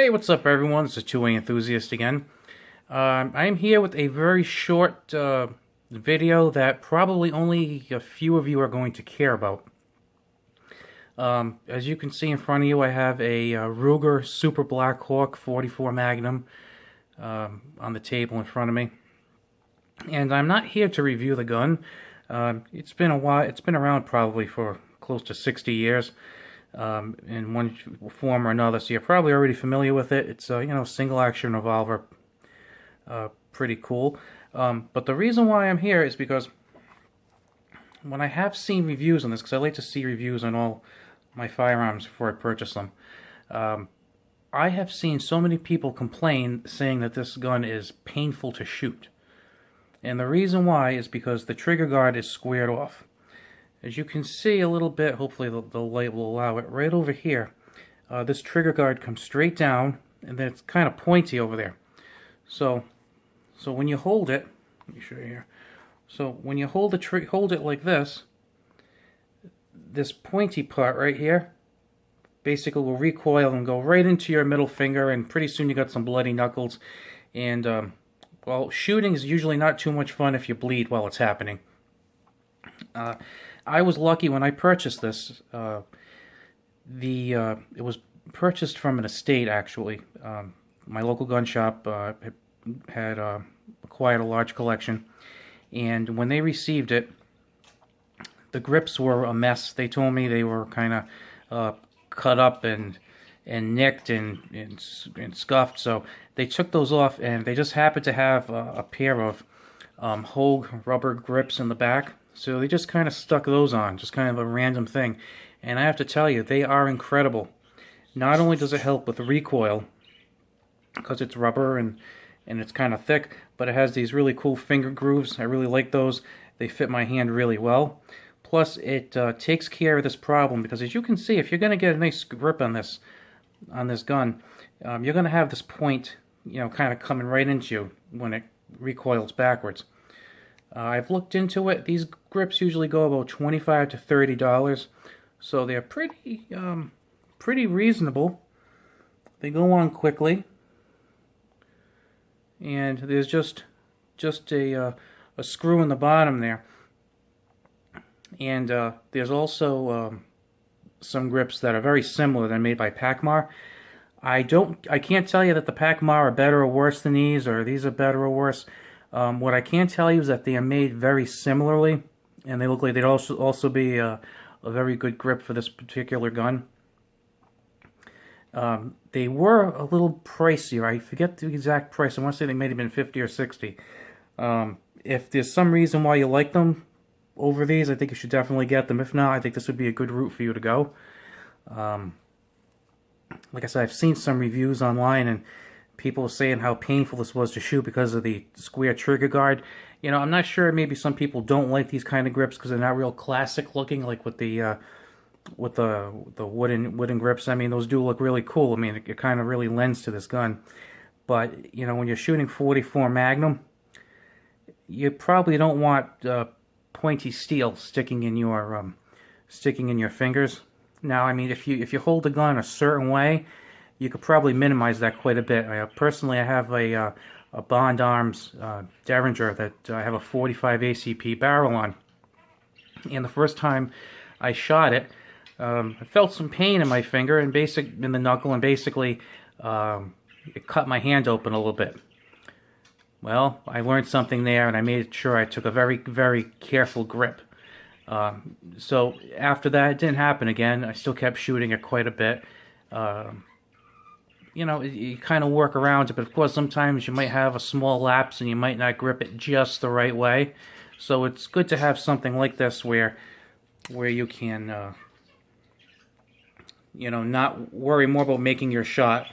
Hey, what's up everyone? It's a 2A Enthusiast again. I'm here with a very short video that probably only a few of you are going to care about. As you can see in front of you, I have a Ruger Super Blackhawk 44 Magnum on the table in front of me. And I'm not here to review the gun. It's been a while. It's been around probably for close to 60 years. In one form or another, so you're probably already familiar with it. It's a single action revolver, pretty cool. But the reason why I'm here is because when I have seen reviews on this, because I like to see reviews on all my firearms before I purchase them, I have seen so many people complain saying that this gun is painful to shoot. And the reason why is because the trigger guard is squared off. As you can see a little bit, hopefully the light will allow it, right over here, this trigger guard comes straight down, and then it's kind of pointy over there. So when you hold it, let me show you here. So when you hold it like this pointy part right here basically will recoil and go right into your middle finger, and pretty soon you got some bloody knuckles. And well, shooting is usually not too much fun if you bleed while it's happening. I was lucky when I purchased this. It was purchased from an estate, actually. My local gun shop had acquired a large collection, and when they received it, the grips were a mess. They told me they were kind of cut up and nicked and scuffed. So they took those off, and they just happened to have a pair of Hogie rubber grips in the back. So they just kind of stuck those on, just kind of a random thing. And I have to tell you, they are incredible. Not only does it help with recoil, because it's rubber and it's kind of thick, but it has these really cool finger grooves. I really like those. They fit my hand really well. Plus, it takes care of this problem, because as you can see, if you're going to get a nice grip on this gun, you're going to have this point, kind of coming right into you when it recoils backwards. I've looked into it. These grips usually go about $25 to $30, so they're pretty reasonable. They go on quickly, and there's just a screw in the bottom there. And there's also some grips that are very similar. They're made by Pacmar. I can't tell you that the Pacmar are better or worse than these, or these are better or worse. What I can tell you is that they are made very similarly, and they look like they'd also be a very good grip for this particular gun. They were a little pricier. I forget the exact price. I want to say they may have been $50 or $60. If there's some reason why you like them over these, I think you should definitely get them. If not, I think this would be a good route for you to go. Like I said, I've seen some reviews online, and people saying how painful this was to shoot because of the square trigger guard. I'm not sure. Maybe some people don't like these kind of grips because they're not real classic looking, like with the wooden grips. I mean, those do look really cool. I mean, it kind of really lends to this gun. But when you're shooting 44 Magnum, you probably don't want pointy steel sticking in your fingers. Now, I mean, if you hold the gun a certain way, you could probably minimize that quite a bit. Personally, I have a Bond Arms Derringer that I have a 45 ACP barrel on. And the first time I shot it, I felt some pain in my finger and in the knuckle, and basically it cut my hand open a little bit. Well, I learned something there, and I made sure I took a very, very careful grip. So after that, it didn't happen again. I still kept shooting it quite a bit. You kind of work around it, but of course sometimes you might have a small lapse and you might not grip it just the right way. So it's good to have something like this where you can not worry more about making your shot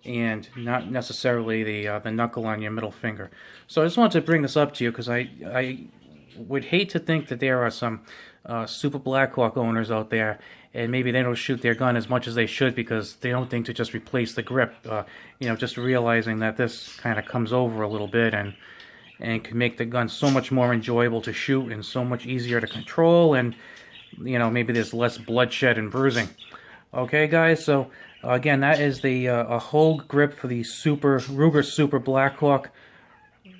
and not necessarily the knuckle on your middle finger. So I just wanted to bring this up to you because I would hate to think that there are some Super Blackhawk owners out there, and maybe they don't shoot their gun as much as they should because they don't think to just replace the grip. Just realizing that this kind of comes over a little bit and can make the gun so much more enjoyable to shoot and so much easier to control, and maybe there's less bloodshed and bruising. Okay, guys, so Again, that is the a Hogue grip for the Ruger Super Blackhawk.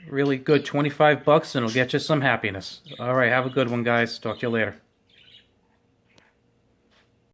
Really good, $25, and it'll get you some happiness. All right, have a good one, guys. Talk to you later.